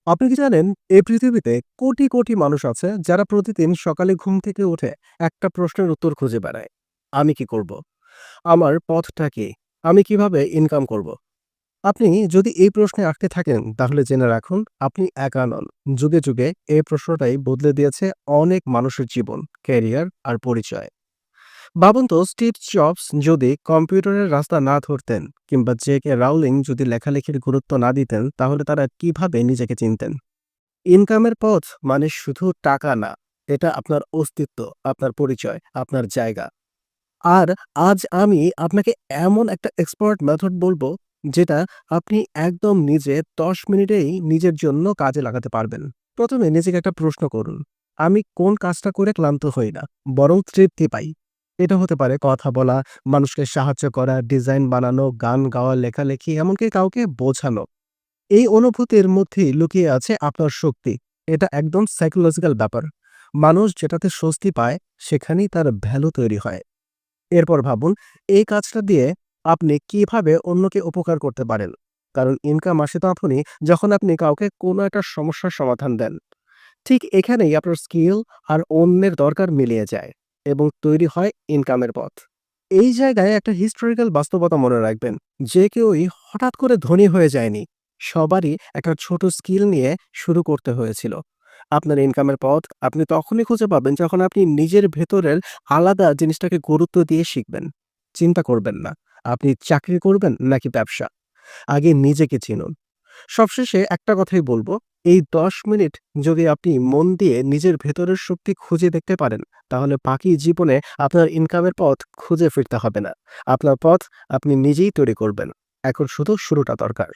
আপনি কি জানেন এই পৃথিবীতে কোটি কোটি মানুষ আছে যারা প্রতিদিন সকালে ঘুম থেকে উঠে একটা প্রশ্নের উত্তর খুঁজে বেড়ায়। আমি কি করব? আমার পথটা কি? আমি কিভাবে ইনকাম করব? আপনি যদি এই প্রশ্নে আটকে থাকেন তাহলে জেনে রাখুন আপনি একা নন। যুগে যুগে এই প্রশ্নটাই বদলে দিয়েছে অনেক মানুষের জীবন, ক্যারিয়ার আর পরিচয়। ভাবুন তো, স্টিভ জবস যদি কম্পিউটারের রাস্তা না ধরতেন কিংবা জে কে রাউলিং যদি লেখালেখির গুরুত্ব না দিতেন তাহলে তারা কিভাবে নিজেকে চিনতেন? ইনকামের পথ মানে শুধু টাকা না, এটা আপনার অস্তিত্ব, আপনার পরিচয়, আপনার জায়গা। আর আজ আমি আপনাকে এমন একটা এক্সপার্ট মেথড বলবো যেটা আপনি একদম নিজে 10 মিনিটেই নিজের জন্য কাজে লাগাতে পারবেন। প্রথমে নিজেকে একটা প্রশ্ন করুন, আমি কোন কাজটা করে ক্লান্ত হই না, বরং তৃপ্তি পাই? এটা হতে পারে কথা বলা, মানুষকে সাহায্য করা, ডিজাইন বানানো, গান গাওয়া, লেখালেখি, এমনকি কাউকে বোঝানো। এই অনুভূতির মধ্যেই লুকিয়ে আছে আপনার শক্তি। এটা একদম সাইকোলজিক্যাল ব্যাপার। মানুষ যেটাতে স্বস্তি পায় সেখানেই তার ভ্যালু তৈরি হয়। এরপর ভাবুন, এই কাজটা দিয়ে আপনি কিভাবে অন্যকে উপকার করতে পারেন। কারণ ইনকাম আসে তখনই যখন আপনি কাউকে কোনো একটা সমস্যার সমাধান দেন। ঠিক এখানেই আপনার স্কিল আর অন্যের দরকার মিলিয়ে যায় এবং তৈরি হয় ইনকামের পথ। এই জায়গায় একটা হিস্টোরিক্যাল বাস্তবতা মনে রাখবেন, যে কেউই হঠাৎ করে ধনী হয়ে যায়নি। সবারই একটা ছোট স্কিল নিয়ে শুরু করতে হয়েছিল। আপনার ইনকামের পথ আপনি তখনই খুঁজে পাবেন যখন আপনি নিজের ভেতরের আলাদা জিনিসটাকে গুরুত্ব দিয়ে শিখবেন। চিন্তা করবেন না আপনি চাকরি করবেন নাকি ব্যবসা, আগে নিজেকে চিনুন। সবশেষে একটা কথাই বলবো, এই 10 মিনিট যদি আপনি মন দিয়ে নিজের ভেতরের শক্তি খুঁজে দেখতে পারেন তাহলে বাকি জীবনে আপনার ইনকামের পথ খুঁজে ফিরতে হবে না। আপনার পথ আপনি নিজেই তৈরি করবেন। এখন শুধু শুরুটা দরকার।